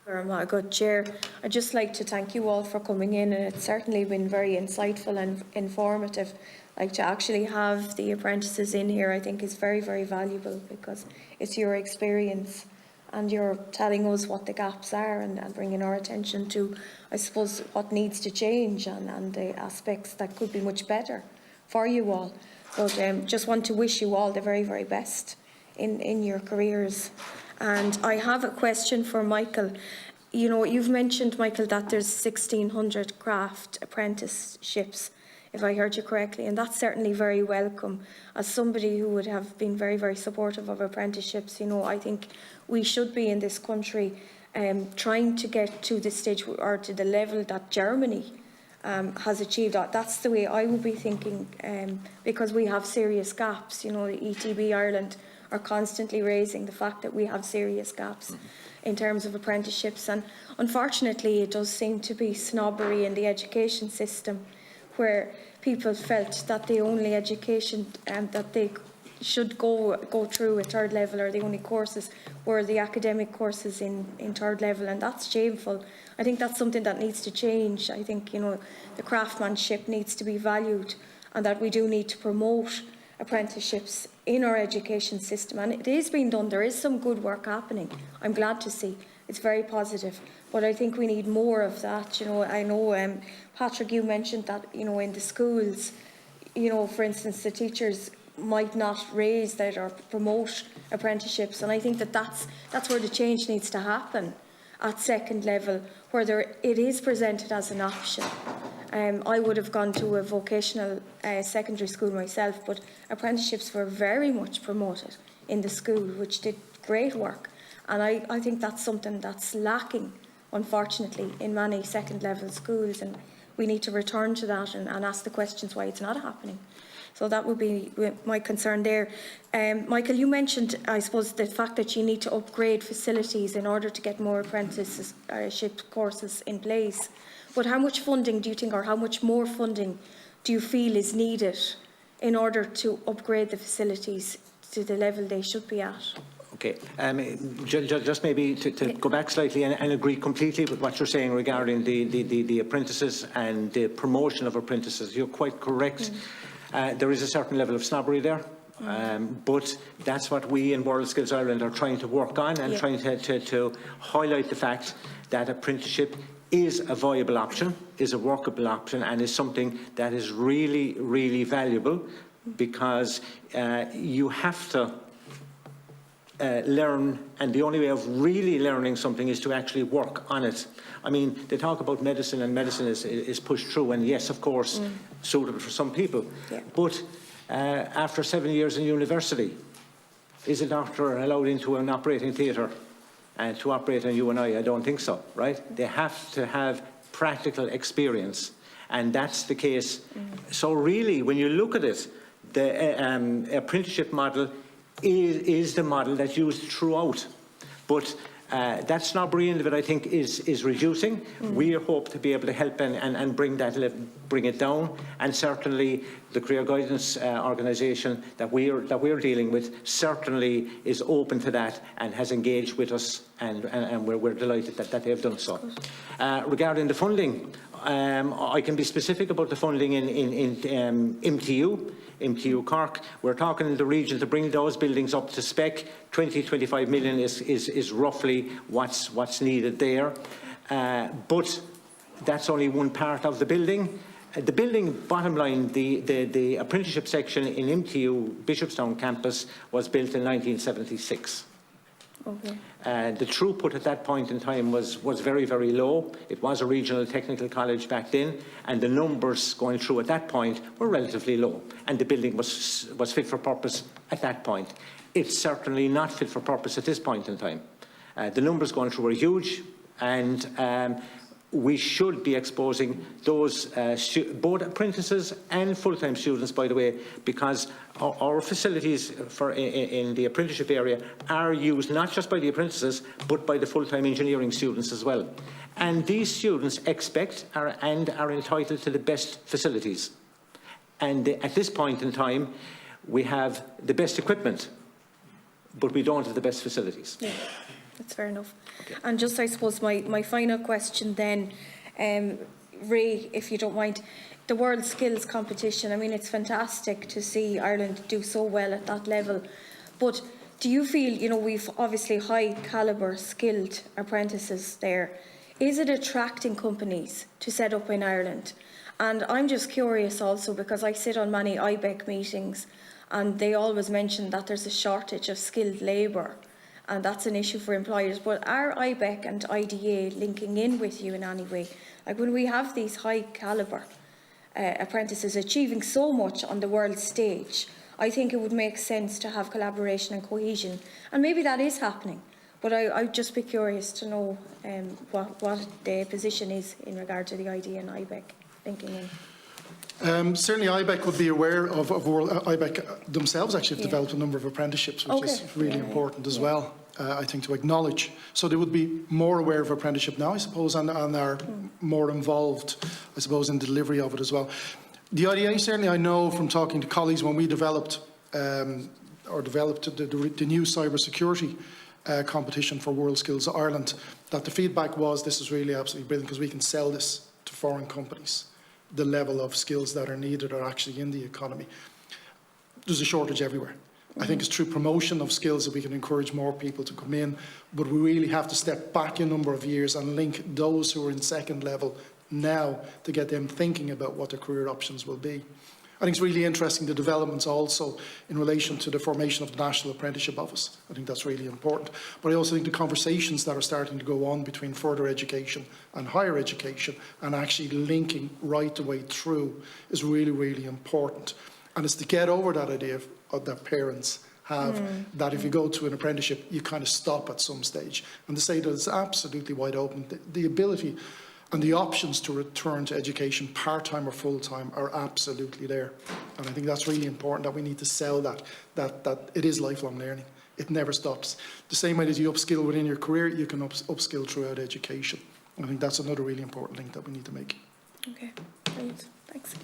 Good Chair. I'd just like to thank you all for coming in, and it's certainly been very insightful and informative. Like, to actually have the apprentices in here, I think is very, very valuable, because it's your experience and you're telling us what the gaps are, and bringing our attention to, I suppose, what needs to change, and the aspects that could be much better for you all. But just want to wish you all the very, very best in your careers. And I have a question for Michael. You know, you've mentioned, Michael, that there's 1,600 craft apprenticeships, if I heard you correctly, and that's certainly very welcome. As somebody who would have been very, very supportive of apprenticeships, you know, I think we should be in this country trying to get to the stage, or to the level that Germany has achieved. That's the way I would be thinking, because we have serious gaps. You know, the ETB Ireland are constantly raising the fact that we have serious gaps in terms of apprenticeships, and unfortunately it does seem to be snobbery in the education system, where people felt that the only education that they should go through at third level, or the only courses, were the academic courses in third level, and that's shameful. I think that's something that needs to change. I think, you know, the craftsmanship needs to be valued, and that we do need to promote apprenticeships in our education system, and it is being done. There is some good work happening. I'm glad to see. It's very positive, but I think we need more of that. You know, I know, Patrick, you mentioned that, you know, in the schools, you know, for instance, the teachers might not raise that or promote apprenticeships, and I think that that's where the change needs to happen, at second level, where it is presented as an option. I would have gone to a vocational secondary school myself, but apprenticeships were very much promoted in the school, which did great work. And I think that's something that's lacking, unfortunately, in many second-level schools, and we need to return to that and ask the questions why it's not happening. So that would be my concern there. Michael, you mentioned, I suppose, the fact that you need to upgrade facilities in order to get more apprenticeship courses in place. But how much funding do you think, or how much more funding do you feel is needed in order to upgrade the facilities to the level they should be at? Okay, just maybe to go back slightly and agree completely with what you're saying regarding the apprentices and the promotion of apprentices. You're quite correct. There is a certain level of snobbery there, but that's what we in World Skills Ireland are trying to work on, and trying to highlight the fact that apprenticeship is a viable option, is a workable option, and is something that is really, really valuable, because you have to learn, and the only way of really learning something is to actually work on it. I mean, they talk about medicine, and medicine is pushed through, and yes, of course, suitable for some people. But after 7 years in university, is a doctor allowed into an operating theatre and to operate on you and I don't think so, right? They have to have practical experience, and that's the case. So really, when you look at it, the apprenticeship model is the model that's used throughout. But that snobbery end of it, I think, is reducing. We hope to be able to help and bring it down, and certainly the career guidance organisation that we're dealing with certainly is open to that and has engaged with us, and we're delighted that they have done so. Regarding the funding, I can be specific about the funding in MTU Cork. We're talking in the region to bring those buildings up to spec. 20–25 million is roughly what's needed there, but that's only one part of the building. The building, bottom line, the apprenticeship section in MTU Bishopstown campus was built in 1976. Okay. The throughput at that point in time was very, very low. It was a regional technical college back then, and the numbers going through at that point were relatively low, and the building was fit for purpose at that point. It's certainly not fit for purpose at this point in time. The numbers going through are huge, and we should be exposing those both apprentices and full-time students, by the way, because our facilities in the apprenticeship area are used not just by the apprentices but by the full-time engineering students as well. And these students expect and are entitled to the best facilities. And at this point in time, we have the best equipment, but we don't have the best facilities. that's fair enough. And just, I suppose, my final question then, Ray, if you don't mind, the World Skills Competition, I mean, it's fantastic to see Ireland do so well at that level, but do you feel, you know, we've obviously high calibre, skilled apprentices there. Is it attracting companies to set up in Ireland? And I'm just curious also, because I sit on many IBEC meetings and they always mention that there's a shortage of skilled labour, and that's an issue for employers. But are IBEC and IDA linking in with you in any way? Like, when we have these high calibre apprentices achieving so much on the world stage, I think it would make sense to have collaboration and cohesion, and maybe that is happening. But I'd just be curious to know what the position is in regard to the IDA and IBEC linking in. Certainly IBEC would be aware of IBEC themselves actually have developed a number of apprenticeships, which is really important as well, I think, to acknowledge. So they would be more aware of apprenticeship now, I suppose, and are more involved, I suppose, in delivery of it as well. The IDA, certainly I know from talking to colleagues when we developed the new cybersecurity competition for World Skills Ireland, that the feedback was this is really absolutely brilliant because we can sell this to foreign companies. The level of skills that are needed are actually in the economy. There's a shortage everywhere. I think it's through promotion of skills that we can encourage more people to come in, but we really have to step back a number of years and link those who are in second level now to get them thinking about what their career options will be. I think it's really interesting the developments also in relation to the formation of the National Apprenticeship Office. I think that's really important. But I also think the conversations that are starting to go on between further education and higher education and actually linking right the way through is really, really important. And it's to get over that idea that parents have, that if you go to an apprenticeship, you kind of stop at some stage. And to say that it's absolutely wide open, the ability and the options to return to education, part-time or full-time, are absolutely there. And I think that's really important, that we need to sell that it is lifelong learning. It never stops. The same way as you upskill within your career, you can upskill throughout education. I think that's another really important link that we need to make. Okay, brilliant. Thanks.